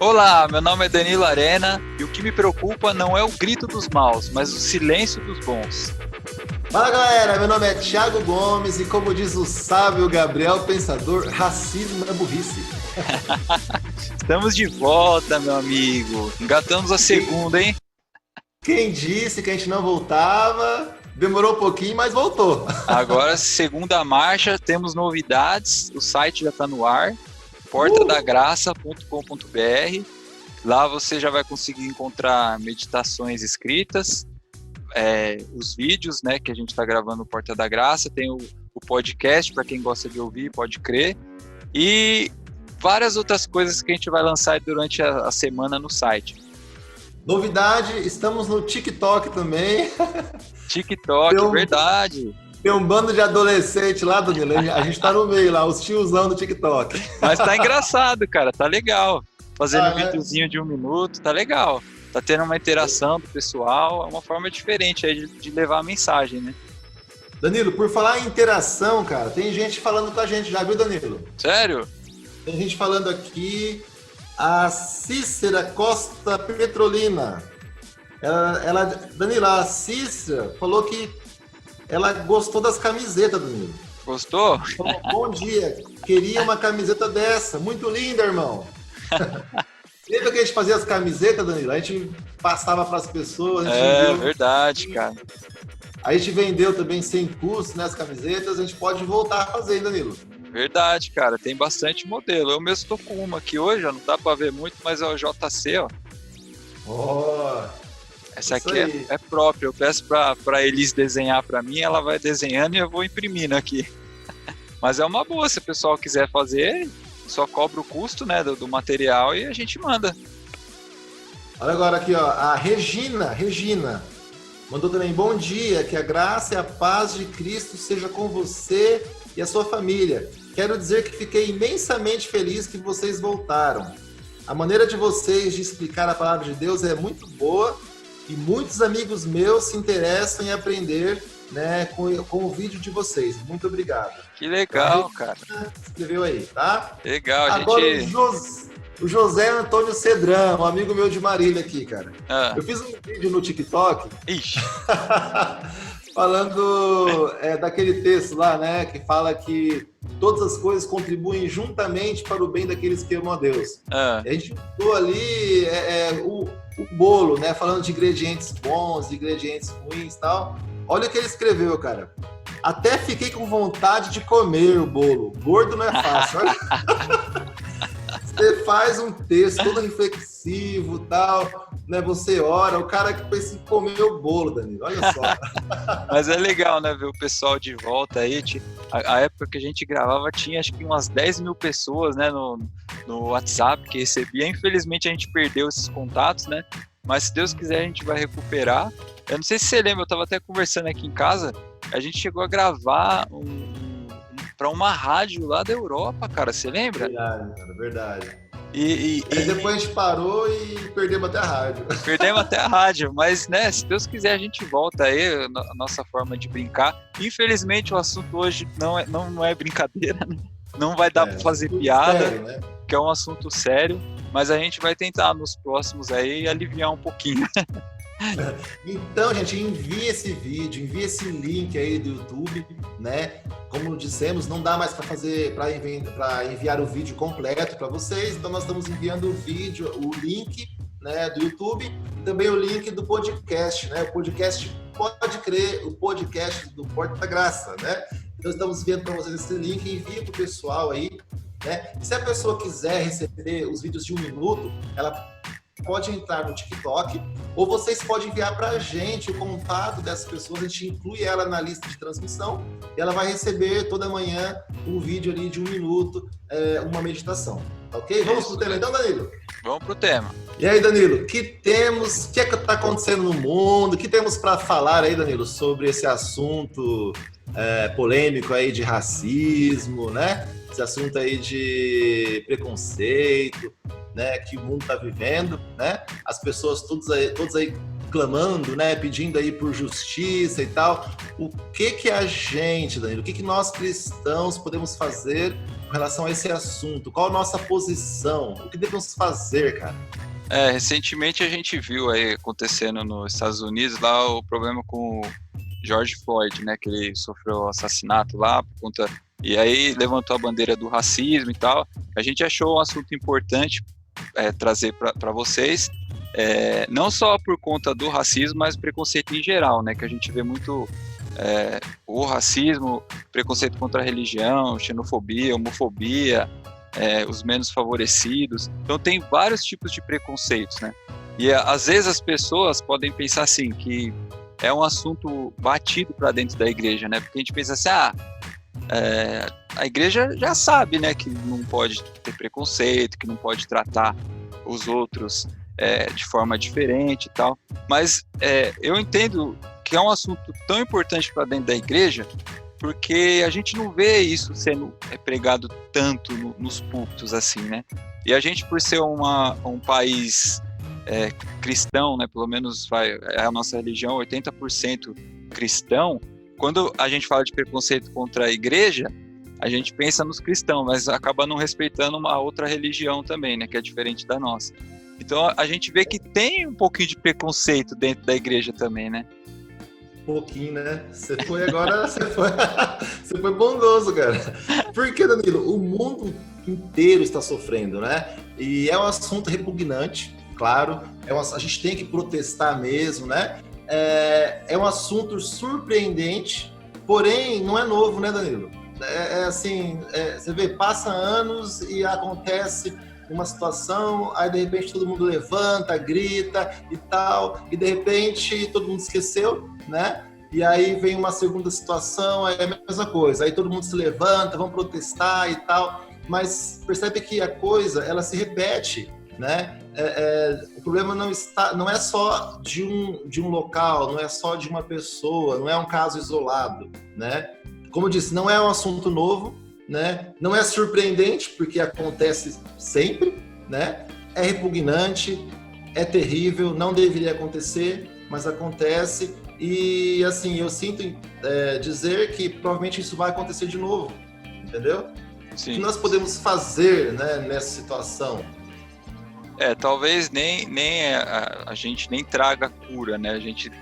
Olá, meu nome é Danilo Arena e o que me preocupa não é o grito dos maus, mas o silêncio dos bons. Fala galera, meu nome é Thiago Gomes e como diz o sábio Gabriel Pensador, racismo é burrice. Estamos de volta, meu amigo. Engatamos a segunda, hein? Quem disse que a gente não voltava, demorou um pouquinho, mas voltou. Agora, segunda marcha, temos novidades, o site já está no ar, portadagraça.com.br. Lá você já vai conseguir encontrar meditações escritas, os vídeos, né, que a gente está gravando no Porta da Graça, tem o podcast para quem gosta de ouvir, pode crer, e várias outras coisas que a gente vai lançar durante a semana no site. Novidade, estamos no TikTok também. TikTok, verdade. Tem um bando de adolescente lá, Danilo, a gente tá no meio lá, os tiozão do TikTok. Mas tá engraçado, cara, tá legal. Fazendo um videozinho de 1 minuto, tá legal. Tá tendo uma interação do pessoal, é uma forma diferente aí de levar a mensagem, né? Danilo, por falar em interação, cara, tem gente falando com a gente já, viu, Danilo? Sério? Tem gente falando aqui, a Cícera Costa Petrolina. Danilo, a Cícera falou que ela gostou das camisetas, Danilo. Gostou? Falou, bom dia, queria uma camiseta dessa, muito linda, irmão. Lembra que a gente fazia as camisetas, Danilo? A gente passava para as pessoas. Verdade, cara. A gente vendeu também sem custo, né, as camisetas. A gente pode voltar a fazer, Danilo. Verdade, cara. Tem bastante modelo. Eu mesmo tô com uma aqui hoje, ó, não dá para ver muito, mas é o JC, ó. Essa aqui é própria. Eu peço para Elis desenhar para mim, ela vai desenhando e eu vou imprimindo aqui. Mas é uma boa, se o pessoal quiser fazer, só cobra o custo, né, do material e a gente manda. Olha agora aqui, ó, a Regina, mandou também, bom dia, que a graça e a paz de Cristo seja com você e a sua família. Quero dizer que fiquei imensamente feliz que vocês voltaram. A maneira de vocês de explicar a palavra de Deus é muito boa e muitos amigos meus se interessam em aprender, né, com o vídeo de vocês. Muito obrigado. Que legal, cara. Escreveu aí, tá? Legal, agora, gente. O José Antônio Cedrão, um amigo meu de Marília aqui, cara. Eu fiz um vídeo no TikTok falando daquele texto lá, né, que fala que todas as coisas contribuem juntamente para o bem daqueles que amam a Deus. E a gente botou ali o bolo, né, falando de ingredientes bons, de ingredientes ruins e tal. Olha o que ele escreveu, cara. Até fiquei com vontade de comer o bolo. Gordo não é fácil, olha. Você faz um texto todo reflexivo e tal, né? Você ora, o cara que pensa em comer o bolo, Danilo, olha só. Mas é legal, né, ver o pessoal de volta aí. A época que a gente gravava tinha acho que umas 10 mil pessoas, né, no WhatsApp que recebia. Infelizmente a gente perdeu esses contatos, né? Mas se Deus quiser a gente vai recuperar. Eu não sei se você lembra, eu estava até conversando aqui em casa, a gente chegou a gravar para uma rádio lá da Europa, cara, você lembra? Verdade, cara, verdade. E depois a gente parou e perdemos até a rádio. Perdemos até a rádio, mas, né, se Deus quiser a gente volta aí, a nossa forma de brincar. Infelizmente o assunto hoje não é brincadeira, né? Não vai dar para fazer piada, sério, né? Que é um assunto sério, mas a gente vai tentar nos próximos aí aliviar um pouquinho. Então, gente, envie esse vídeo, envie esse link aí do YouTube, né? Como dissemos, não dá mais para enviar o vídeo completo para vocês, então nós estamos enviando o link, né, do YouTube e também o link do podcast, né? O podcast Pode Crer, o podcast do Porta da Graça, né? Então estamos enviando para vocês esse link, envie para o pessoal aí, né? E se a pessoa quiser receber os vídeos de 1 minuto, ela pode entrar no TikTok, ou vocês podem enviar para a gente o contato dessas pessoas, a gente inclui ela na lista de transmissão e ela vai receber toda manhã um vídeo ali de 1 minuto, uma meditação, ok? Vamos pro tema então, Danilo? Vamos pro tema. E aí, Danilo, o que está acontecendo no mundo, o que temos para falar aí, Danilo, sobre esse assunto polêmico aí de racismo, né? Esse assunto aí de preconceito, né, que o mundo está vivendo, né? As pessoas todos aí clamando, né, pedindo aí por justiça e tal. O que a gente, Danilo, o que nós cristãos podemos fazer com relação a esse assunto? Qual a nossa posição? O que devemos fazer, cara? Recentemente a gente viu aí acontecendo nos Estados Unidos lá o problema com o George Floyd, né, que ele sofreu assassinato lá por conta, e aí levantou a bandeira do racismo e tal. A gente achou um assunto importante trazer para vocês, não só por conta do racismo, mas preconceito em geral, né, que a gente vê muito o racismo, preconceito contra a religião, xenofobia, homofobia, os menos favorecidos. Então tem vários tipos de preconceitos, né? E às vezes as pessoas podem pensar assim, que é um assunto batido para dentro da igreja, né? Porque a gente pensa assim, a igreja já sabe, né, que não pode ter preconceito, que não pode tratar os outros de forma diferente e tal. Mas eu entendo que é um assunto tão importante para dentro da igreja, porque a gente não vê isso sendo pregado tanto nos púlpitos assim, né? E a gente, por ser um país cristão, né, pelo menos a nossa religião 80% cristão, quando a gente fala de preconceito contra a igreja, a gente pensa nos cristãos, mas acaba não respeitando uma outra religião também, né, que é diferente da nossa. Então a gente vê que tem um pouquinho de preconceito dentro da igreja também, né? Pouquinho, né? Você foi agora, você foi bondoso, cara. Porque, Danilo, o mundo inteiro está sofrendo, né? E é um assunto repugnante, claro. A gente tem que protestar mesmo, né? É um assunto surpreendente, porém não é novo, né, Danilo? Assim, você vê, passa anos e acontece uma situação, aí de repente todo mundo levanta, grita e tal, e de repente todo mundo esqueceu, né? E aí vem uma segunda situação, é a mesma coisa, aí todo mundo se levanta, vão protestar e tal, mas percebe que a coisa, ela se repete, né? O problema não é só de um local, não é só de uma pessoa, não é um caso isolado, né? Como eu disse, não é um assunto novo, né? Não é surpreendente, porque acontece sempre, né? É repugnante, é terrível, não deveria acontecer, mas acontece. E, assim, eu sinto dizer que provavelmente isso vai acontecer de novo, entendeu? Sim. O que nós podemos fazer, né, nessa situação? Talvez nem a gente nem traga a cura, né? A gente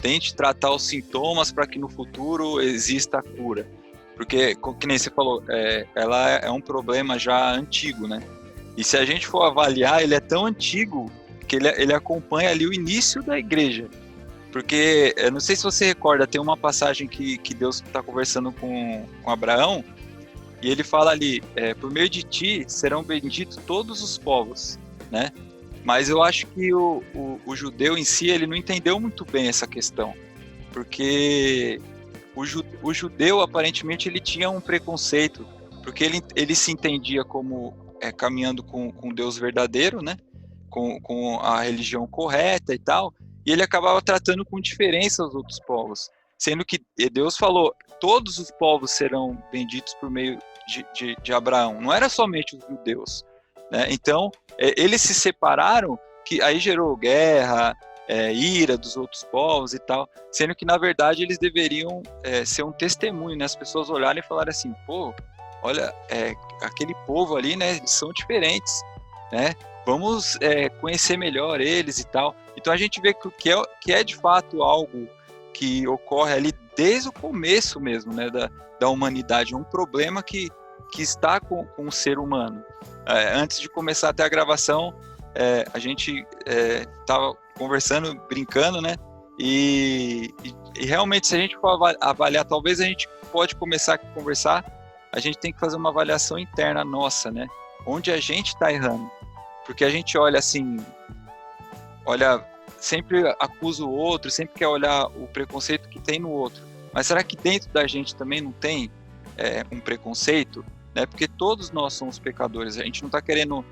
tente tratar os sintomas para que no futuro exista a cura. Porque, que nem você falou, ela é um problema já antigo, né? E se a gente for avaliar, ele é tão antigo que ele acompanha ali o início da igreja. Porque, eu não sei se você recorda, tem uma passagem que Deus está conversando com Abraão, e ele fala ali, por meio de ti serão benditos todos os povos, né? Mas eu acho que o judeu em si, ele não entendeu muito bem essa questão. Porque o judeu, aparentemente, ele tinha um preconceito, porque ele se entendia como caminhando com Deus verdadeiro, né? Com a religião correta e tal, e ele acabava tratando com diferença os outros povos, sendo que Deus falou, todos os povos serão benditos por meio de Abraão, não era somente os judeus, né? Então, eles se separaram, que aí gerou guerra, ira dos outros povos e tal, sendo que, na verdade, eles deveriam ser um testemunho, né? As pessoas olharem e falarem assim, pô, olha, aquele povo ali, né, eles são diferentes, né? Vamos conhecer melhor eles e tal. Então a gente vê que é de fato algo que ocorre ali desde o começo mesmo, né, da humanidade, um problema que está com o ser humano. Antes de começar até a gravação, a gente estava conversando, brincando, né, e realmente, se a gente for avaliar, talvez a gente pode começar a conversar, a gente tem que fazer uma avaliação interna nossa, né, onde a gente está errando. Porque a gente olha assim, sempre acusa o outro, sempre quer olhar o preconceito que tem no outro. Mas será que dentro da gente também não tem um preconceito? Né? Porque todos nós somos pecadores. A gente não está querendo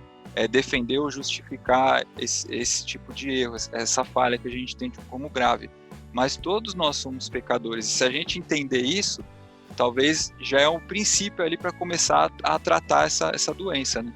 defender ou justificar esse tipo de erro, essa falha que a gente tem como grave. Mas todos nós somos pecadores. E se a gente entender isso, talvez já é um princípio ali para começar a tratar essa doença, né?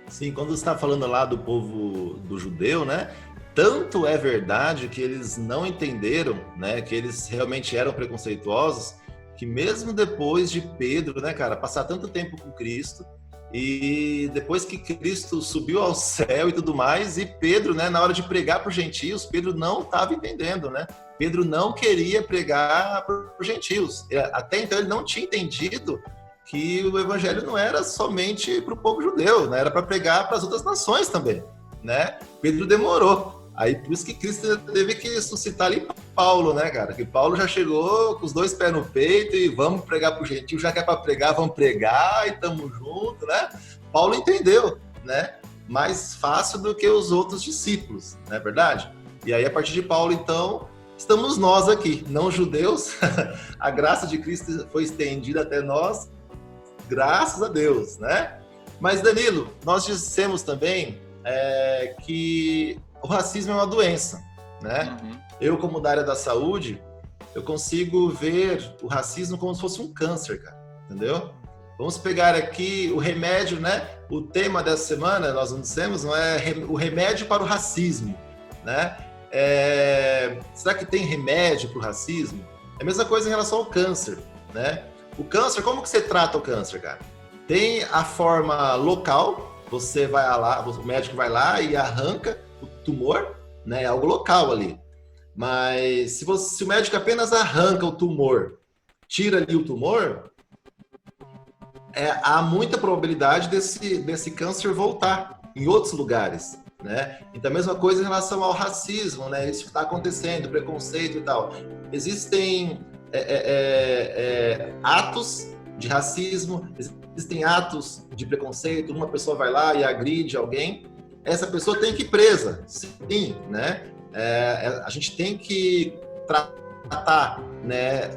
Sim, quando você está falando lá do povo do judeu, né? Tanto é verdade que eles não entenderam, né? Que eles realmente eram preconceituosos, que mesmo depois de Pedro, né, cara, passar tanto tempo com Cristo, e depois que Cristo subiu ao céu e tudo mais, e Pedro, né, na hora de pregar para os gentios, Pedro não estava entendendo, né? Pedro não queria pregar para os gentios. Até então ele não tinha entendido que o evangelho não era somente para o povo judeu, né? Era para pregar para as outras nações também, né? Pedro demorou. Aí por isso que Cristo teve que suscitar ali Paulo, né, cara? Que Paulo já chegou com os 2 pés no peito e vamos pregar para o gentil, já que é para pregar, vamos pregar e estamos juntos, né? Paulo entendeu, né? Mais fácil do que os outros discípulos, não é verdade? E aí a partir de Paulo, então, estamos nós aqui, não judeus. A graça de Cristo foi estendida até nós, graças a Deus, né? Mas Danilo, nós dissemos também que o racismo é uma doença, né? Uhum. Eu, como da área da saúde, eu consigo ver o racismo como se fosse um câncer, cara, entendeu? Vamos pegar aqui o remédio, né? O tema dessa semana, nós não dissemos, não é o remédio para o racismo, né? Será que tem remédio para o racismo? É a mesma coisa em relação ao câncer, né? O câncer, como que você trata o câncer, cara? Tem a forma local, você vai lá, o médico vai lá e arranca o tumor, né? É algo local ali. Mas se o médico apenas arranca o tumor, tira ali o tumor, há muita probabilidade desse câncer voltar em outros lugares, né? Então a mesma coisa em relação ao racismo, né? Isso que está acontecendo, preconceito e tal. Existem atos de racismo, existem atos de preconceito. Uma pessoa vai lá e agride alguém, essa pessoa tem que ir presa, sim, né? A gente tem que tratar, né,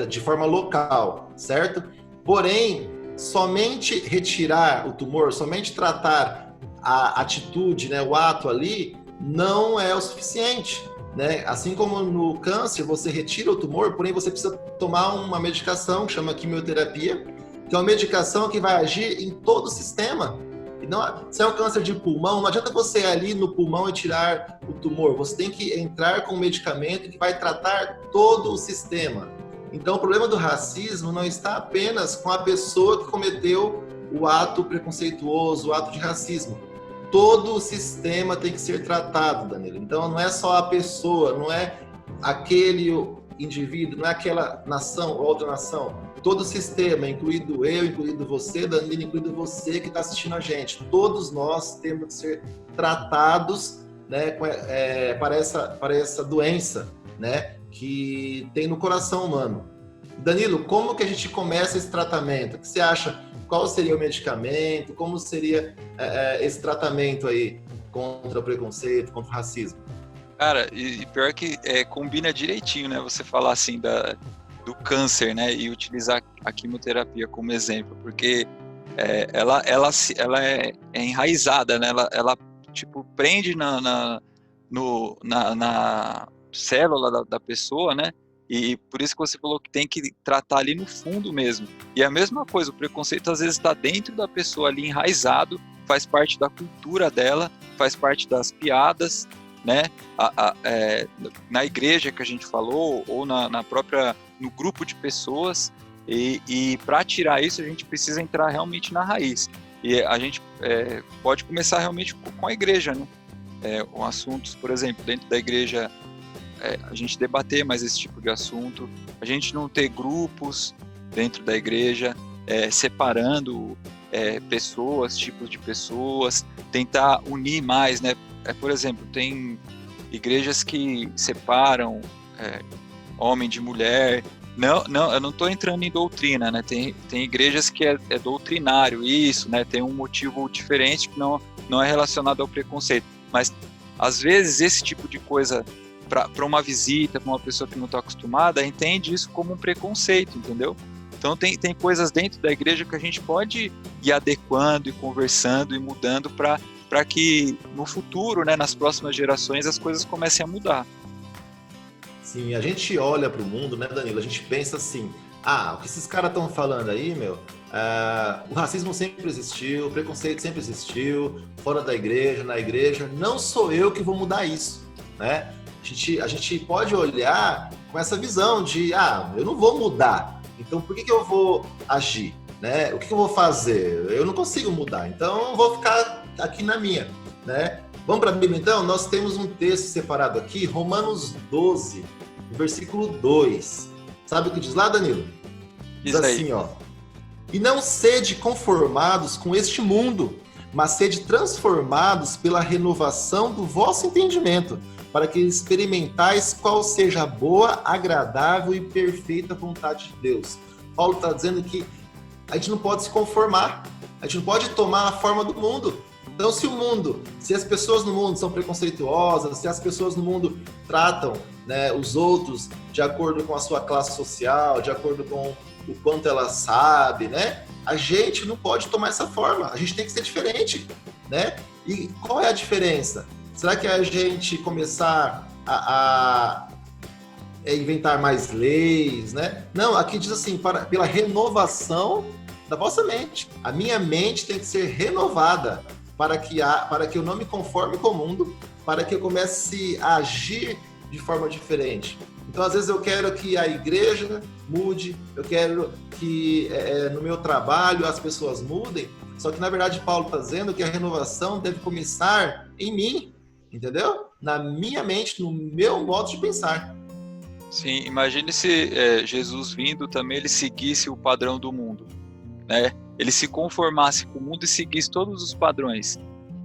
de forma local, certo? Porém, somente retirar o tumor, somente tratar a atitude, né, o ato ali, não é o suficiente, né? Assim como no câncer, você retira o tumor, porém você precisa tomar uma medicação que chama quimioterapia, que é uma medicação que vai agir em todo o sistema. E não, se é um câncer de pulmão, não adianta você ir ali no pulmão e tirar o tumor. Você tem que entrar com um medicamento que vai tratar todo o sistema. Então, o problema do racismo não está apenas com a pessoa que cometeu o ato preconceituoso, o ato de racismo. Todo o sistema tem que ser tratado, Danilo. Então, não é só a pessoa, não é aquele indivíduo, não é aquela nação ou outra nação. Todo o sistema, incluído eu, incluído você, Danilo, incluído você que está assistindo a gente. Todos nós temos que ser tratados, né, para essa doença, né, que tem no coração humano. Danilo, como que a gente começa esse tratamento? O que você acha? Qual seria o medicamento? Como seria esse tratamento aí contra o preconceito, contra o racismo? Cara, e pior que combina direitinho, né? Você falar assim do câncer, né? E utilizar a quimioterapia como exemplo, porque ela é enraizada, né? Ela tipo, prende na célula da pessoa, né? E por isso que você falou que tem que tratar ali no fundo mesmo. E a mesma coisa, o preconceito às vezes está dentro da pessoa ali enraizado, faz parte da cultura dela, faz parte das piadas, né? Na igreja que a gente falou, ou no grupo de pessoas, e para tirar isso a gente precisa entrar realmente na raiz. E a gente pode começar realmente com a igreja, né? Com assuntos, por exemplo, dentro da igreja, a gente debater mais esse tipo de assunto, a gente não ter grupos dentro da igreja, separando pessoas, tipos de pessoas, tentar unir mais, né? Por exemplo, tem igrejas que separam homem de mulher. Não, eu não estou entrando em doutrina, né? Tem igrejas que é doutrinário isso, né? Tem um motivo diferente que não é relacionado ao preconceito. Mas, às vezes, esse tipo de coisa, para uma visita, para uma pessoa que não está acostumada, entende isso como um preconceito, entendeu? Então, tem coisas dentro da igreja que a gente pode ir adequando e conversando e mudando para que, no futuro, né, nas próximas gerações, as coisas comecem a mudar. Sim, a gente olha para o mundo, né, Danilo? A gente pensa assim, o que esses caras estão falando aí, meu? O racismo sempre existiu, o preconceito sempre existiu, fora da igreja, na igreja. Não sou eu que vou mudar isso, né? A gente pode olhar com essa visão de, eu não vou mudar, então por que eu vou agir? Né? O que eu vou fazer? Eu não consigo mudar, então eu vou ficar aqui na minha. Né? Vamos para a Bíblia, então? Nós temos um texto separado aqui, Romanos 12, versículo 2. Sabe o que diz lá, Danilo? Diz assim, ó. E não sede conformados com este mundo, mas sede transformados pela renovação do vosso entendimento, para que experimentais qual seja a boa, agradável e perfeita vontade de Deus. Paulo está dizendo que a gente não pode se conformar, a gente não pode tomar a forma do mundo. Então, se as pessoas no mundo são preconceituosas, se as pessoas no mundo tratam, né, os outros de acordo com a sua classe social, de acordo com o quanto ela sabe, né? A gente não pode tomar essa forma, a gente tem que ser diferente, né? E qual é a diferença? Será que a gente começar a inventar mais leis, né? Não, aqui diz assim, pela renovação da vossa mente. A minha mente tem que ser renovada para que eu não me conforme com o mundo, para que eu comece a agir de forma diferente. Então, às vezes, eu quero que a igreja mude, eu quero que no meu trabalho as pessoas mudem, só que, na verdade, Paulo está dizendo que a renovação deve começar em mim, entendeu? Na minha mente, no meu modo de pensar. Sim, imagine se Jesus vindo também, ele seguisse o padrão do mundo, né? Ele se conformasse com o mundo e seguisse todos os padrões.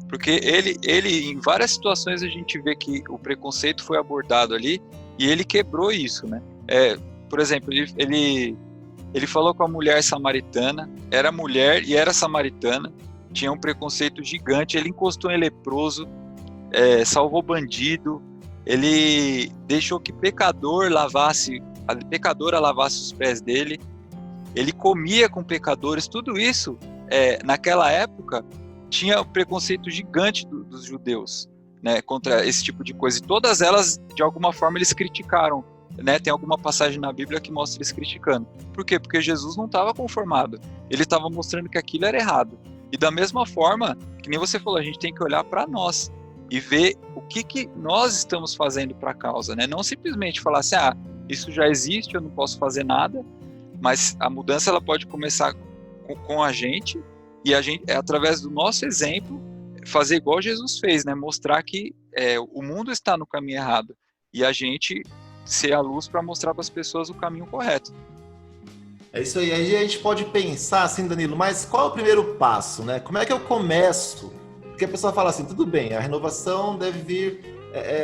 Porque ele em várias situações a gente vê que o preconceito foi abordado ali e ele quebrou isso, né? Por exemplo, ele falou com a mulher samaritana, era mulher e era samaritana, tinha um preconceito gigante, ele encostou em leproso, salvou bandido, ele deixou que a pecadora lavasse os pés dele, ele comia com pecadores, tudo isso, naquela época, tinha um preconceito gigante dos judeus, né, contra esse tipo de coisa, e todas elas, de alguma forma, eles criticaram, né? Tem alguma passagem na Bíblia que mostra eles criticando. Por quê? Porque Jesus não estava conformado, ele estava mostrando que aquilo era errado, e da mesma forma, que nem você falou, a gente tem que olhar para nós, e ver o que nós estamos fazendo para a causa, né? Não simplesmente falar assim, isso já existe, eu não posso fazer nada, mas a mudança ela pode começar com a gente, e a gente, através do nosso exemplo, fazer igual Jesus fez, né? Mostrar que o mundo está no caminho errado, e a gente ser a luz para mostrar para as pessoas o caminho correto. É isso aí. Aí a gente pode pensar assim, Danilo, mas qual é o primeiro passo, né? Como é que eu começo? Porque a pessoa fala assim, tudo bem, a renovação deve vir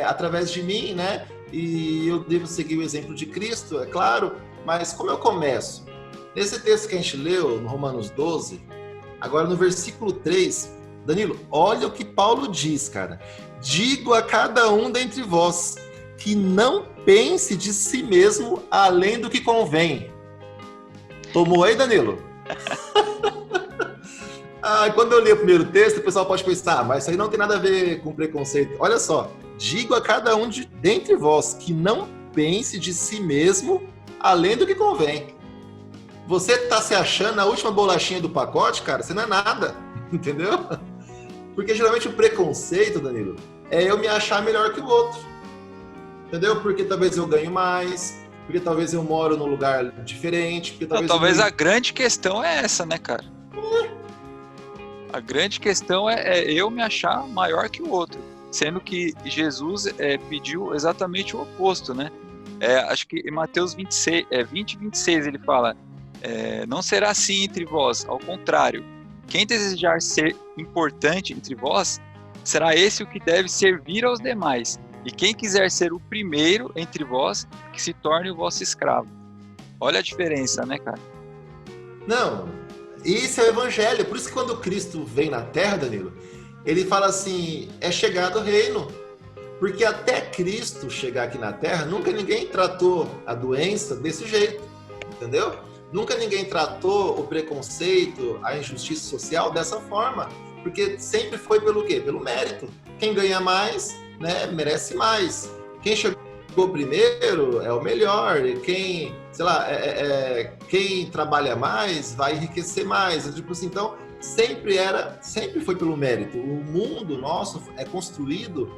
através de mim, né? E eu devo seguir o exemplo de Cristo, é claro, mas como eu começo? Nesse texto que a gente leu, no Romanos 12, agora no versículo 3, Danilo, olha o que Paulo diz, cara. Digo a cada um dentre vós que não pense de si mesmo além do que convém. Tomou aí, Danilo? Quando eu li o primeiro texto, o pessoal pode pensar, mas isso aí não tem nada a ver com preconceito. Olha só, digo a cada um dentre vós que não pense de si mesmo além do que convém. Você tá se achando a última bolachinha do pacote, cara, você não é nada, entendeu? Porque geralmente o preconceito, Danilo, é eu me achar melhor que o outro, entendeu? Porque talvez eu ganhe mais, porque talvez eu moro num lugar diferente, porque talvez... a grande questão é essa, né, cara? A grande questão é eu me achar maior que o outro, sendo que Jesus pediu exatamente o oposto, né? Acho que em Mateus 20 e 26 ele fala, não será assim entre vós, ao contrário, quem desejar ser importante entre vós, será esse o que deve servir aos demais, e quem quiser ser o primeiro entre vós, que se torne o vosso escravo. Olha a diferença, né, cara? Não, isso é o evangelho. Por isso que quando Cristo vem na Terra, Danilo, ele fala assim, é chegado o reino. Porque até Cristo chegar aqui na Terra, nunca ninguém tratou a doença desse jeito, entendeu? Nunca ninguém tratou o preconceito, a injustiça social dessa forma. Porque sempre foi pelo quê? Pelo mérito. Quem ganha mais, né, merece mais. Quem chegou primeiro é o melhor. E quem, sei lá, quem trabalha mais vai enriquecer mais. Tipo assim, então, sempre foi pelo mérito. O mundo nosso é construído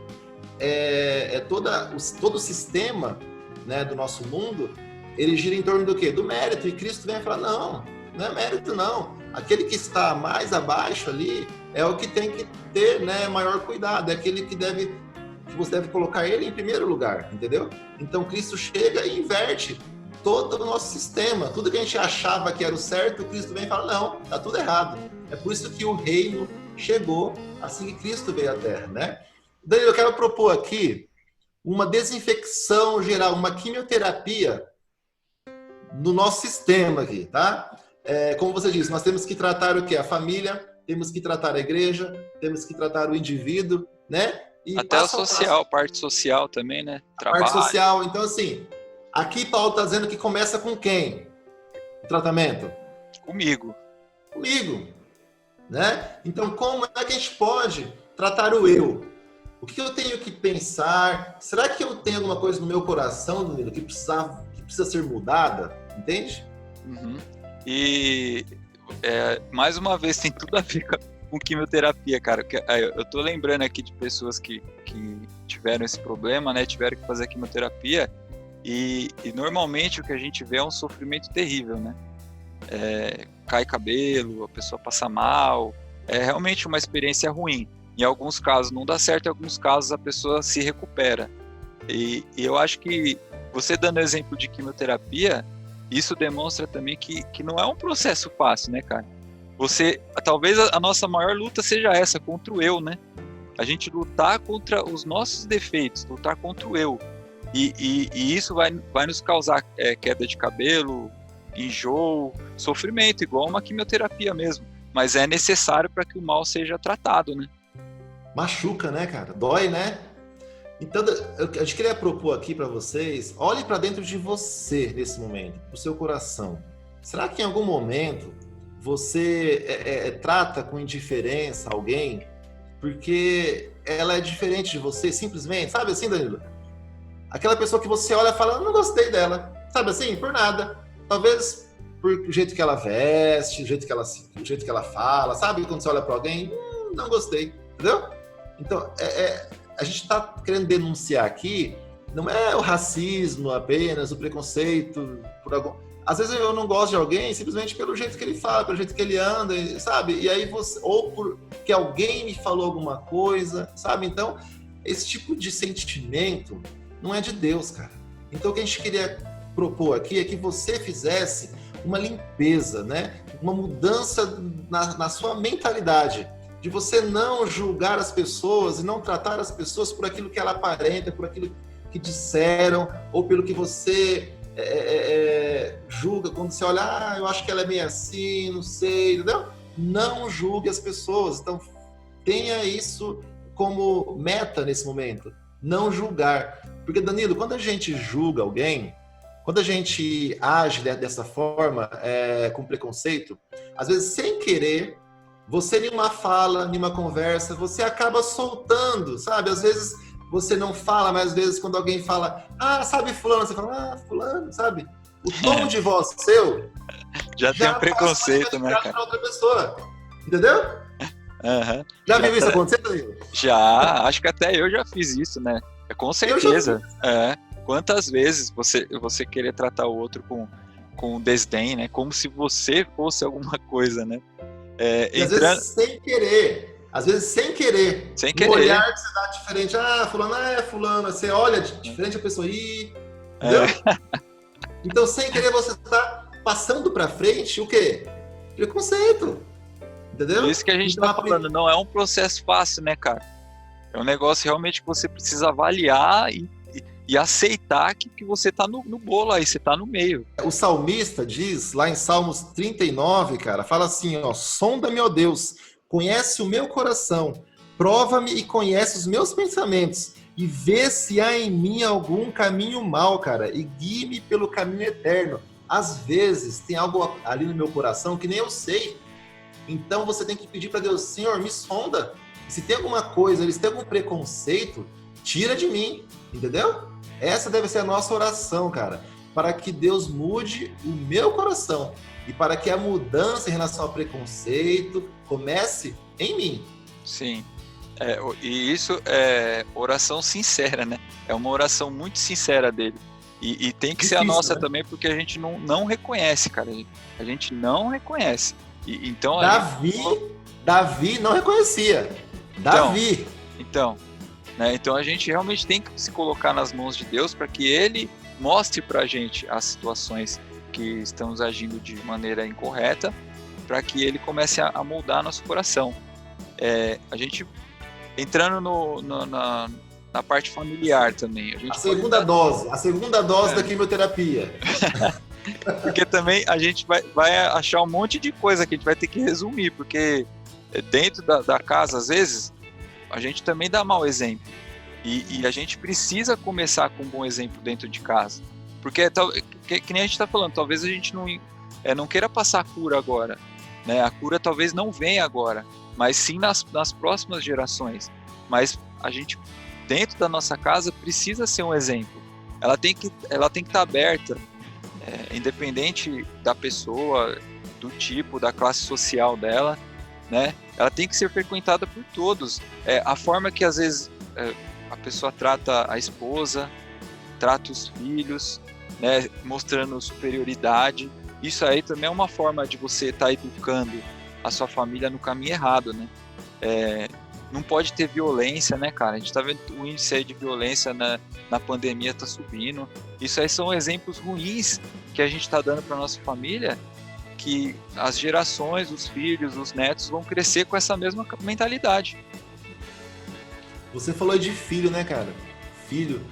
todo o sistema, né, do nosso mundo, ele gira em torno do quê? Do mérito. E Cristo vem e fala, não é mérito não. Aquele que está mais abaixo ali é o que tem que ter, né, maior cuidado, é aquele que você deve colocar ele em primeiro lugar, entendeu? Então Cristo chega e inverte todo o nosso sistema. Tudo que a gente achava que era o certo, Cristo vem e fala, não, tá tudo errado. É por isso que o reino chegou assim que Cristo veio à Terra, né? Daí eu quero propor aqui uma desinfecção geral, uma quimioterapia no nosso sistema aqui, tá? Como você disse, nós temos que tratar o quê? A família, temos que tratar a igreja, temos que tratar o indivíduo, né? E até o social, parte social também, né? Trabalho. Parte social. Então, assim, aqui Paulo está dizendo que começa com quem? O tratamento? Comigo, né? Então, como é que a gente pode tratar o eu? O que eu tenho que pensar? Será que eu tenho alguma coisa no meu coração, Danilo, que precisa ser mudada? Entende? Uhum. E, mais uma vez, tem tudo a ver com quimioterapia, cara. Eu tô lembrando aqui de pessoas que tiveram esse problema, né? Tiveram que fazer quimioterapia. E normalmente o que a gente vê é um sofrimento terrível, né? Cai cabelo, a pessoa passa mal. É realmente uma experiência ruim. Em alguns casos não dá certo, em alguns casos a pessoa se recupera. E eu acho que você dando exemplo de quimioterapia, isso demonstra também que não é um processo fácil, né, cara? Talvez a nossa maior luta seja essa, contra o eu, né? A gente lutar contra os nossos defeitos, lutar contra o eu. E isso vai nos causar queda de cabelo, enjoo, sofrimento, igual uma quimioterapia mesmo. Mas é necessário para que o mal seja tratado, né? Machuca, né, cara? Dói, né? Então, a gente queria propor aqui para vocês, olhe para dentro de você nesse momento, pro seu coração. Será que em algum momento você trata com indiferença alguém porque ela é diferente de você, simplesmente? Sabe assim, Danilo? Aquela pessoa que você olha e fala, não gostei dela. Sabe assim? Por nada. Talvez por o jeito que ela veste, o jeito que ela fala. Sabe quando você olha para alguém? Não gostei. Entendeu? Então, a gente está querendo denunciar aqui, não é o racismo apenas, o preconceito por algum... Às vezes eu não gosto de alguém simplesmente pelo jeito que ele fala, pelo jeito que ele anda, sabe? E aí ou porque alguém me falou alguma coisa, sabe? Então, esse tipo de sentimento não é de Deus, cara. Então, o que a gente queria propor aqui é que você fizesse uma limpeza, né? Uma mudança na sua mentalidade, de você não julgar as pessoas e não tratar as pessoas por aquilo que ela aparenta, por aquilo que disseram, ou pelo que você julga, quando você olha, eu acho que ela é meio assim, não sei, entendeu? Não julgue as pessoas. Então, tenha isso como meta nesse momento, não julgar. Porque, Danilo, quando a gente julga alguém, quando a gente age dessa forma, com preconceito, às vezes sem querer, você em uma fala, em uma conversa, você acaba soltando, sabe? Às vezes você não fala, mas às vezes quando alguém fala, sabe fulano, você fala, fulano, sabe? O tom de voz seu já tem um preconceito, né, cara? Pra outra pessoa, entendeu? Uhum. Já viu isso acontecer, Danilo? Já, acho que até eu já fiz isso, né? Com certeza. Quantas vezes você querer tratar o outro com desdém, né? Como se você fosse alguma coisa, né? E às vezes sem querer. Às vezes sem querer. Sem querer. O olhar que você dá diferente. Fulano é fulano. Você olha diferente a pessoa. Entendeu? Então, sem querer, você está passando para frente o quê? Preconceito. Entendeu? Isso que a gente está falando. Não é um processo fácil, né, cara? É um negócio realmente que você precisa avaliar e aceitar que você está no bolo aí, você está no meio. O salmista diz, lá em Salmos 39, cara, fala assim, sonda-me, ó Deus, conhece o meu coração, prova-me e conhece os meus pensamentos, e vê se há em mim algum caminho mau, cara, e guie-me pelo caminho eterno. Às vezes tem algo ali no meu coração que nem eu sei, então você tem que pedir para Deus, Senhor, me sonda, se tem alguma coisa, se tem algum preconceito, tira de mim, entendeu? Essa deve ser a nossa oração, cara, para que Deus mude o meu coração e para que a mudança em relação ao preconceito comece em mim. Sim. E isso é oração sincera, né? É uma oração muito sincera dele. E tem que ser a nossa, né? Também, porque a gente não reconhece, cara. A gente não reconhece. Então, Davi não reconhecia. Davi. Então, né? Então a gente realmente tem que se colocar nas mãos de Deus para que Ele mostre pra gente as situações que estamos agindo de maneira incorreta, para que Ele comece a moldar nosso coração. A gente entrando na parte familiar também. A segunda dose da quimioterapia. Porque também a gente vai achar um monte de coisa que a gente vai ter que resumir, porque dentro da casa, às vezes, a gente também dá mau exemplo. E a gente precisa começar com um bom exemplo dentro de casa. Porque, que nem a gente está falando, talvez a gente não queira passar a cura agora. Né? A cura talvez não venha agora, mas sim nas próximas gerações. Mas a gente, dentro da nossa casa, precisa ser um exemplo. Ela tem que estar aberta, independente da pessoa, do tipo, da classe social dela, né? Ela tem que ser frequentada por todos. A forma que às vezes a pessoa trata a esposa, trata os filhos, né? Mostrando superioridade. Isso aí também é uma forma de você estar educando a sua família no caminho errado, né? Não pode ter violência, né, cara? A gente tá vendo o índice aí de violência na pandemia tá subindo. Isso aí são exemplos ruins que a gente tá dando para nossa família, que as gerações, os filhos, os netos vão crescer com essa mesma mentalidade. Você falou de filho, né, cara? Filho.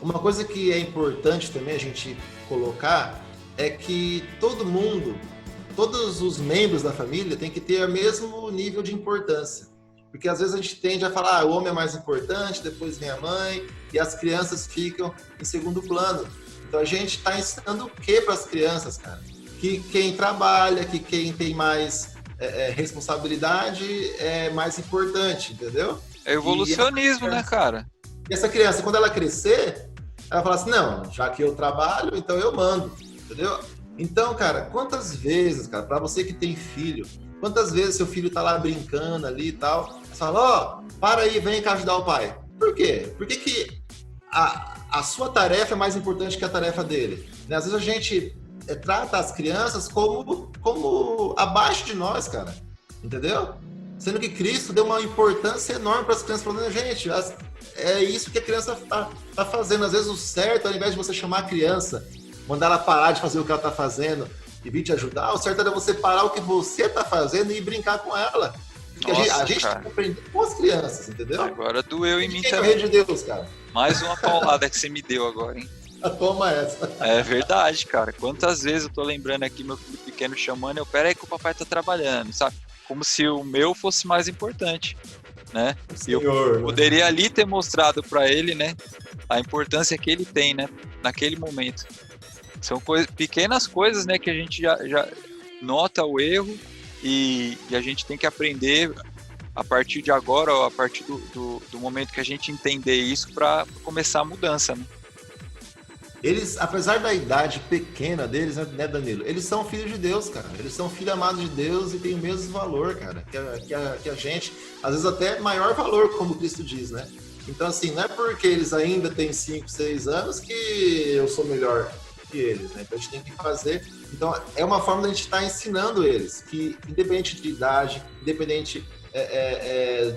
Uma coisa que é importante também a gente colocar é que todos os membros da família têm que ter o mesmo nível de importância. Porque às vezes a gente tende a falar, o homem é mais importante, depois vem a mãe, e as crianças ficam em segundo plano. Então a gente está ensinando o que para as crianças, cara? Que quem trabalha, que quem tem mais responsabilidade é mais importante, entendeu? É evolucionismo, né, cara? E essa criança, quando ela crescer, ela fala assim, não, já que eu trabalho, então eu mando, entendeu? Então, cara, quantas vezes, cara, pra você que tem filho, quantas vezes seu filho tá lá brincando ali e tal, você fala, para aí, vem cá ajudar o pai. Por quê? Por que a sua tarefa é mais importante que a tarefa dele? Né? Às vezes a gente trata as crianças como abaixo de nós, cara, entendeu? Sendo que Cristo deu uma importância enorme para as crianças, falando, gente, é isso que a criança tá fazendo. Às vezes o certo, ao invés de você chamar a criança, mandar ela parar de fazer o que ela tá fazendo e vir te ajudar, o certo é você parar o que você tá fazendo e brincar com ela. Porque a gente tem que aprender com as crianças, entendeu? Agora doeu em mim também. É o rei de Deus, cara. Mais uma paulada que você me deu agora, hein? Toma essa. É verdade, cara. Quantas vezes eu tô lembrando aqui meu filho pequeno chamando, peraí que o papai tá trabalhando, sabe? Como se o meu fosse mais importante, né? Senhor, eu poderia ali ter mostrado para ele, né, a importância que ele tem, né, naquele momento. São pequenas coisas, né, que a gente já nota o erro e a gente tem que aprender a partir de agora, ou a partir do momento que a gente entender isso, para começar a mudança, né? Eles, apesar da idade pequena deles, né, Danilo? Eles são filhos de Deus, cara. Eles são filhos amados de Deus e têm o mesmo valor, cara, que a gente. Às vezes até maior valor, como Cristo diz, né? Então, assim, não é porque eles ainda têm 5, 6 anos que eu sou melhor que eles, né? Então a gente tem que fazer. Então, é uma forma da gente estar ensinando eles que, independente de idade, independente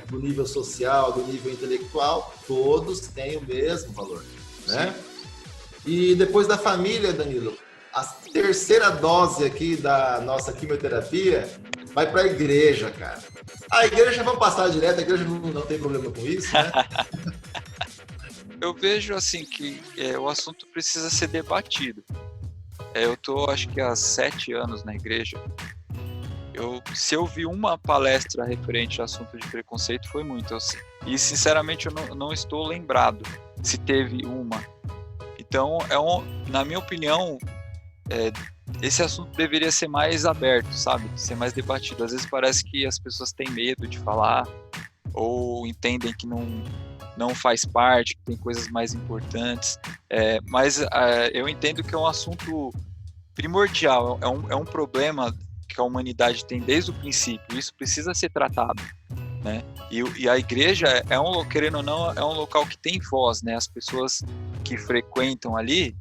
do nível social, do nível intelectual, todos têm o mesmo valor, né? Sim. E depois da família, Danilo, a terceira dose aqui da nossa quimioterapia vai para a igreja, cara. A igreja, vamos passar direto, a igreja não tem problema com isso, né? Eu vejo assim que o assunto precisa ser debatido. Eu tô, acho que há 7 anos na igreja. Se eu vi uma palestra referente ao assunto de preconceito, foi muito. E sinceramente eu não estou lembrado se teve uma. Então, na minha opinião, esse assunto deveria ser mais aberto, sabe? Ser mais debatido. Às vezes parece que as pessoas têm medo de falar ou entendem que não faz parte, que tem coisas mais importantes. Mas eu entendo que é um assunto primordial, é um problema que a humanidade tem desde o princípio. Isso precisa ser tratado, né? E a igreja querendo ou não, é um local que tem voz, né? As pessoas que frequentam ali,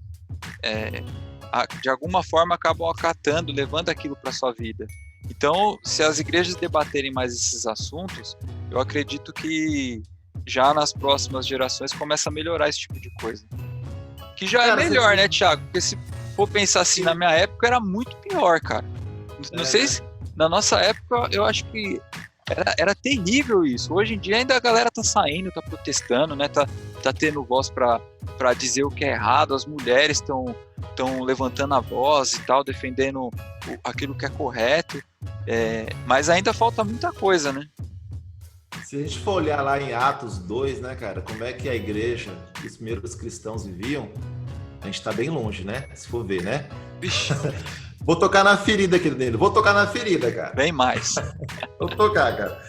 de alguma forma acabam acatando, levando aquilo para sua vida. Então, se as igrejas debaterem mais esses assuntos, eu acredito que já nas próximas gerações começa a melhorar esse tipo de coisa. Que já é melhor, né, Thiago? Porque se for pensar assim, na minha época era muito pior, cara. Não sei se na nossa época eu acho que era terrível isso. Hoje em dia ainda a galera tá saindo, tá protestando, né? Tá tendo voz para dizer o que é errado. As mulheres estão levantando a voz e tal, defendendo aquilo que é correto. Mas ainda falta muita coisa, né? Se a gente for olhar lá em Atos 2, né, cara, como é que a igreja, os primeiros cristãos viviam, a gente tá bem longe, né? Se for ver, né? Vixe. Vou tocar na ferida aqui dentro. Vou tocar na ferida, cara. Bem mais. Vou tocar, cara.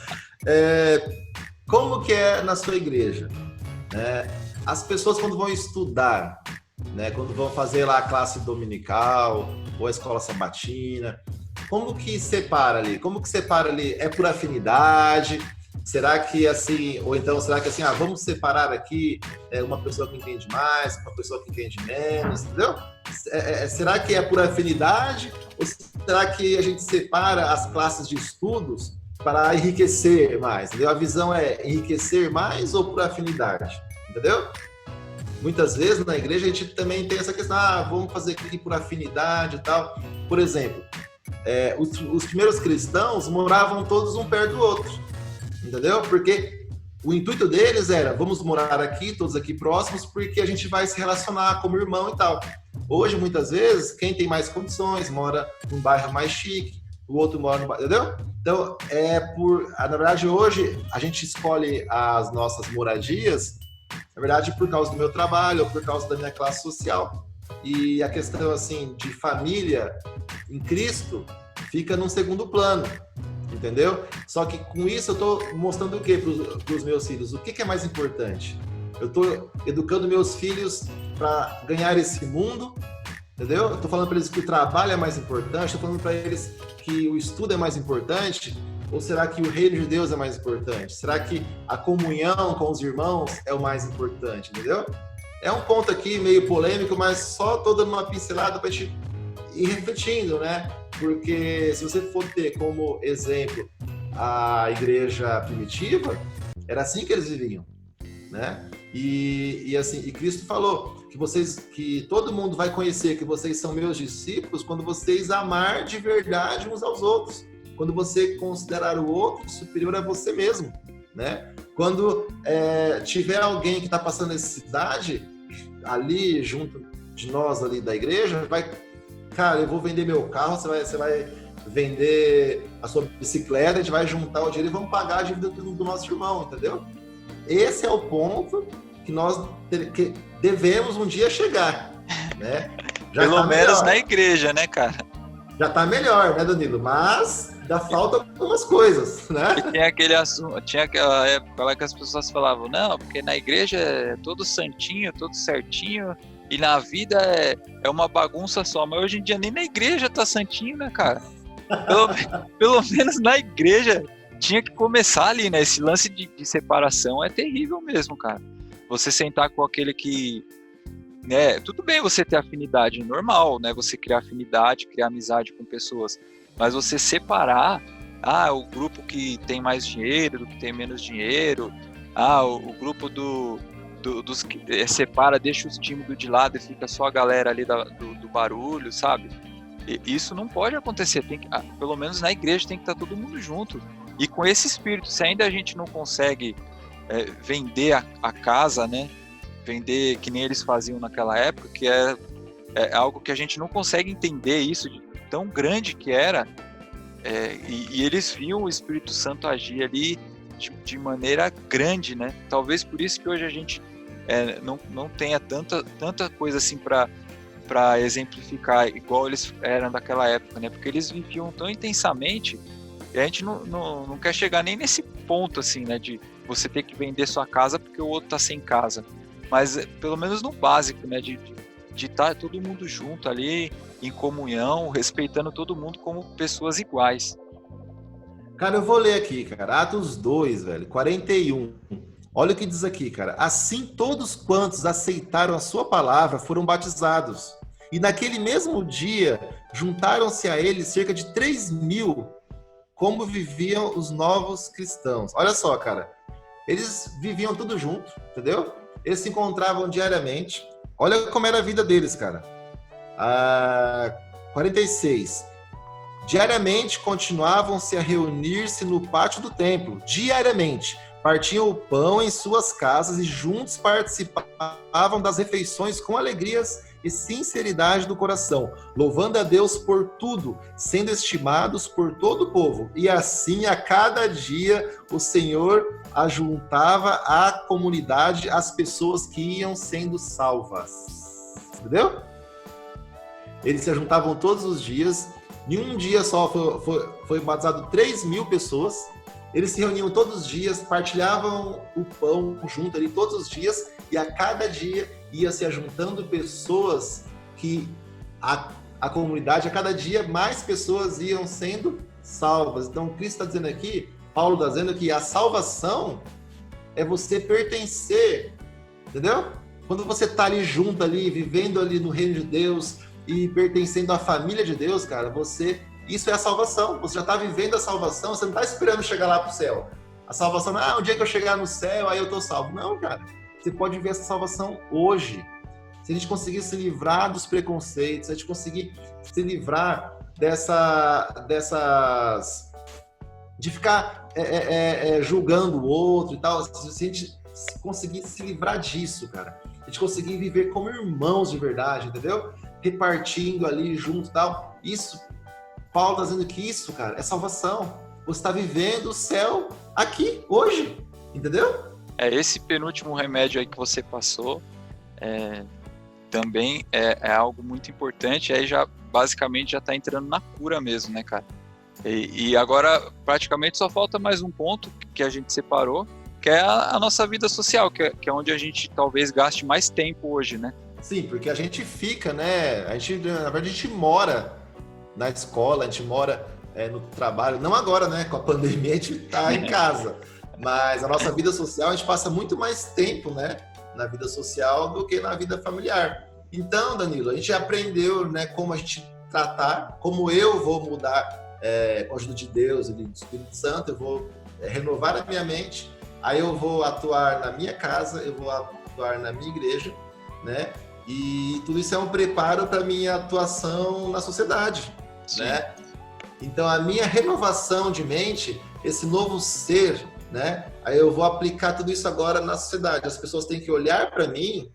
Como que é na sua igreja? As pessoas quando vão estudar, né, quando vão fazer lá a classe dominical ou a escola sabatina, como que separa ali? Como que separa ali? É por afinidade? Será que assim, ou então será que assim, vamos separar aqui uma pessoa que entende mais, uma pessoa que entende menos, entendeu? Será que é por afinidade ou será que a gente separa as classes de estudos para enriquecer mais, entendeu? A visão é enriquecer mais ou por afinidade, entendeu? Muitas vezes na igreja a gente também tem essa questão, vamos fazer aqui por afinidade e tal. Por exemplo, os primeiros cristãos moravam todos um perto do outro. Entendeu? Porque o intuito deles era, vamos morar aqui, todos aqui próximos, porque a gente vai se relacionar como irmão e tal. Hoje, muitas vezes, quem tem mais condições mora num bairro mais chique, o outro mora no bairro, entendeu? Então, na verdade, hoje, a gente escolhe as nossas moradias, na verdade, por causa do meu trabalho ou por causa da minha classe social. E a questão, assim, de família em Cristo fica num segundo plano. Entendeu? Só que com isso eu estou mostrando o que para os meus filhos? O que é mais importante? Eu estou educando meus filhos para ganhar esse mundo, entendeu? Eu estou falando para eles que o trabalho é mais importante, estou falando para eles que o estudo é mais importante, ou será que o reino de Deus é mais importante? Será que a comunhão com os irmãos é o mais importante, entendeu? É um ponto aqui meio polêmico, mas só estou dando uma pincelada para a gente ir refletindo, né? Porque se você for ter como exemplo a igreja primitiva, era assim que eles viviam, né? E assim, e Cristo falou que todo mundo vai conhecer que vocês são meus discípulos quando vocês amar de verdade uns aos outros, quando você considerar o outro superior a você mesmo, né? Quando tiver alguém que está passando necessidade ali junto de nós ali da igreja, cara, eu vou vender meu carro, você vai vender a sua bicicleta, a gente vai juntar o dinheiro e vamos pagar a dívida do nosso irmão, entendeu? Esse é o ponto que nós devemos um dia chegar, né? Pelo menos na igreja, né, cara? Já tá melhor, né, Danilo? Mas ainda falta algumas coisas, né? E tinha aquela época lá que as pessoas falavam, não, porque na igreja é todo santinho, todo certinho, e na vida é uma bagunça só. Mas hoje em dia nem na igreja tá santinho, né, cara? Pelo menos na igreja tinha que começar ali, né? Esse lance de separação é terrível mesmo, cara. Você sentar com aquele que... né, tudo bem você ter afinidade, normal, né? Você criar afinidade, criar amizade com pessoas. Mas você separar... o grupo que tem mais dinheiro, do que tem menos dinheiro. O grupo dos que separa, deixa os tímidos de lado e fica só a galera ali do barulho, sabe? Isso não pode acontecer. Pelo menos na igreja tem que estar todo mundo junto. E com esse espírito, se ainda a gente não consegue vender a casa, né? Vender que nem eles faziam naquela época, que é algo que a gente não consegue entender isso, de tão grande que era. E eles viam o Espírito Santo agir ali de maneira grande, né? Talvez por isso que hoje a gente não tenha tanta coisa assim para exemplificar igual eles eram daquela época, né? Porque eles viviam tão intensamente e a gente não quer chegar nem nesse ponto assim, né? De você ter que vender sua casa porque o outro tá sem casa. Mas pelo menos no básico, né? De estar todo mundo junto ali, em comunhão, respeitando todo mundo como pessoas iguais. Cara, eu vou ler aqui, cara. Atos 2, velho, 41. Olha o que diz aqui, cara. Assim todos quantos aceitaram a sua palavra foram batizados. E naquele mesmo dia, juntaram-se a ele cerca de 3.000, como viviam os novos cristãos. Olha só, cara. Eles viviam tudo junto, entendeu? Eles se encontravam diariamente. Olha como era a vida deles, cara. 46. Diariamente continuavam-se a reunir-se no pátio do templo. Diariamente. Partiam o pão em suas casas e juntos participavam das refeições com alegrias e sinceridade do coração, louvando a Deus por tudo, sendo estimados por todo o povo. E assim, a cada dia, o Senhor ajuntava à comunidade as pessoas que iam sendo salvas. Entendeu? Eles se juntavam todos os dias. Em um dia só foi batizado 3.000 pessoas. Eles se reuniam todos os dias, partilhavam o pão junto ali todos os dias, e a cada dia ia se ajuntando pessoas que a comunidade, a cada dia mais pessoas iam sendo salvas. Então, Cristo está dizendo aqui, Paulo está dizendo que a salvação é você pertencer, entendeu? Quando você está ali junto, ali, vivendo ali no reino de Deus e pertencendo à família de Deus, cara, isso é a salvação. Você já está vivendo a salvação, você não está esperando chegar lá para o céu. A salvação não é um dia que eu chegar no céu, aí eu estou salvo. Não, cara. Você pode viver essa salvação hoje. Se a gente conseguir se livrar dos preconceitos, se a gente conseguir se livrar de ficar julgando o outro e tal, se a gente conseguir se livrar disso, cara, a gente conseguir viver como irmãos de verdade, entendeu? Repartindo ali junto e tal, isso, Paulo está dizendo que isso, cara, é salvação. Você está vivendo o céu aqui, hoje, entendeu? Esse penúltimo remédio aí que você passou também é algo muito importante. Aí já basicamente já está entrando na cura mesmo, né, cara? E agora praticamente só falta mais um ponto que a gente separou, que é a nossa vida social, que é onde a gente talvez gaste mais tempo hoje, né? Sim, porque a gente fica, né? Na verdade, a gente mora na escola, a gente mora no trabalho. Não agora, né? Com a pandemia, a gente está em casa. Mas a nossa vida social, a gente passa muito mais tempo, né? Na vida social do que na vida familiar. Então, Danilo, a gente aprendeu, né? Como a gente tratar, como eu vou mudar com a ajuda de Deus e do Espírito Santo, eu vou renovar a minha mente, aí eu vou atuar na minha casa, eu vou atuar na minha igreja, né? E tudo isso é um preparo para a minha atuação na sociedade, Sim. né? Então, a minha renovação de mente, esse novo ser, né? Aí eu vou aplicar tudo isso agora na sociedade. As pessoas têm que olhar para mim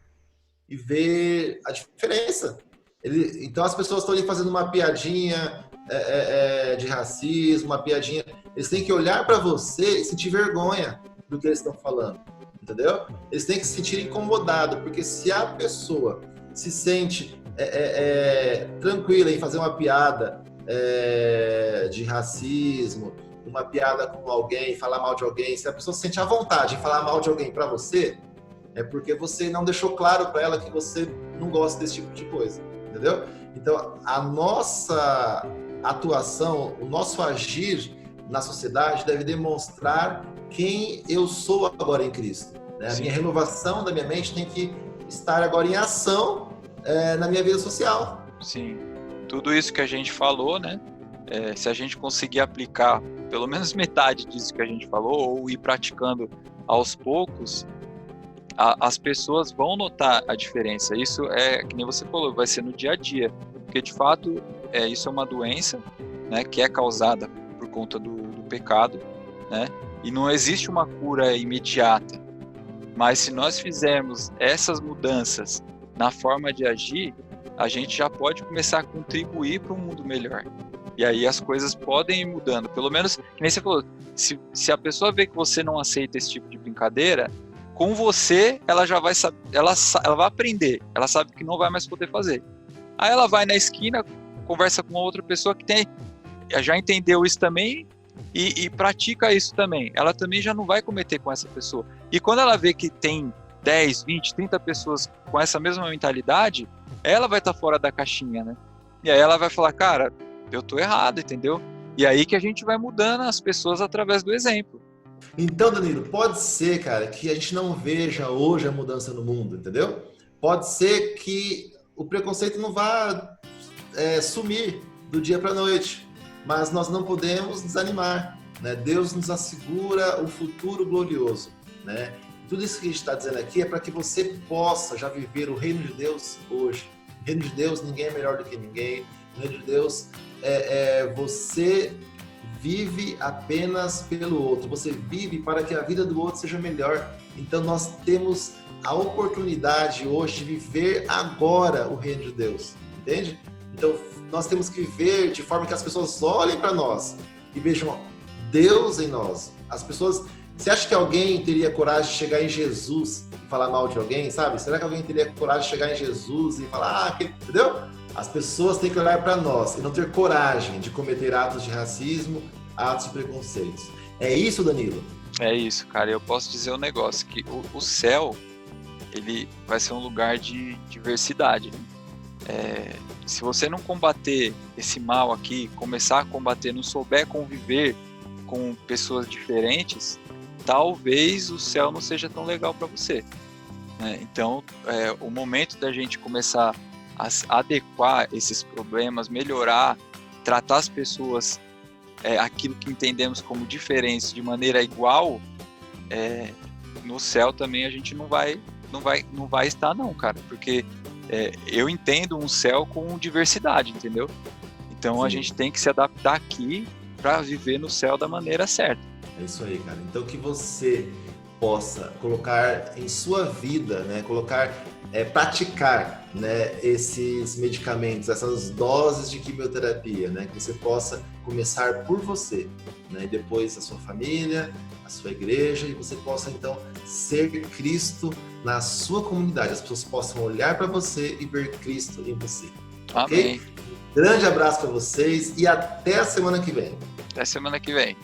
e ver a diferença. Então, as pessoas estão ali fazendo uma piadinha de racismo, uma piadinha. Eles têm que olhar para você e sentir vergonha do que eles estão falando, entendeu? Eles têm que se sentir incomodados, porque se a pessoa se sente tranquila em fazer uma piada de racismo, uma piada com alguém, falar mal de alguém, se a pessoa se sente à vontade em falar mal de alguém para você, é porque você não deixou claro para ela que você não gosta desse tipo de coisa, entendeu? Então, a nossa atuação, o nosso agir na sociedade deve demonstrar quem eu sou agora em Cristo, né? A minha renovação da minha mente tem que estar agora em ação na minha vida social. Sim, tudo isso que a gente falou, né? Se a gente conseguir aplicar pelo menos metade disso que a gente falou, ou ir praticando aos poucos, as pessoas vão notar a diferença. Isso que nem você falou, vai ser no dia a dia, porque de fato isso é uma doença, né, que é causada por conta do pecado, né, e não existe uma cura imediata, mas se nós fizermos essas mudanças na forma de agir, a gente já pode começar a contribuir para um mundo melhor. E aí as coisas podem ir mudando. Pelo menos, que nem você falou, se a pessoa vê que você não aceita esse tipo de brincadeira, com você ela já vai saber, ela vai aprender, ela sabe que não vai mais poder fazer. Aí ela vai na esquina, conversa com uma outra pessoa que já entendeu isso também e pratica isso também. Ela também já não vai cometer com essa pessoa. E quando ela vê que tem 10, 20, 30 pessoas com essa mesma mentalidade, ela vai estar fora da caixinha, né? E aí ela vai falar, cara, eu tô errado, entendeu? E aí que a gente vai mudando as pessoas através do exemplo. Então, Danilo, pode ser, cara, que a gente não veja hoje a mudança no mundo, entendeu? Pode ser que o preconceito não vá sumir do dia para a noite, mas nós não podemos desanimar, né? Deus nos assegura o futuro glorioso, né? Tudo isso que a gente está dizendo aqui é para que você possa já viver o reino de Deus hoje. O reino de Deus, ninguém é melhor do que ninguém. O reino de Deus você vive apenas pelo outro. Você vive para que a vida do outro seja melhor. Então nós temos a oportunidade hoje de viver agora o reino de Deus, entende? Então nós temos que viver de forma que as pessoas olhem para nós e vejam Deus em nós. As pessoas... Você acha que alguém teria coragem de chegar em Jesus e falar mal de alguém, sabe? Será que alguém teria coragem de chegar em Jesus e falar, entendeu? As pessoas têm que olhar para nós e não ter coragem de cometer atos de racismo, atos de preconceitos. É isso, Danilo? É isso, cara. Eu posso dizer um negócio, que o céu, ele vai ser um lugar de diversidade, né? Se você não combater esse mal aqui, começar a combater, não souber conviver com pessoas diferentes, talvez o céu não seja tão legal para você, né? Então, o momento da gente começar a adequar esses problemas, melhorar, tratar as pessoas, aquilo que entendemos como diferentes, de maneira igual, no céu também a gente não vai estar não, cara, porque eu entendo um céu com diversidade, entendeu? Então Sim. A gente tem que se adaptar aqui para viver no céu da maneira certa. É isso aí, cara. Então que você possa colocar em sua vida, né, praticar, né, esses medicamentos, essas doses de quimioterapia, né, que você possa começar por você, né, e depois a sua família, a sua igreja, e você possa então ser Cristo na sua comunidade. As pessoas possam olhar para você e ver Cristo em você. Amém. Okay? Grande abraço para vocês e até a semana que vem. Até semana que vem.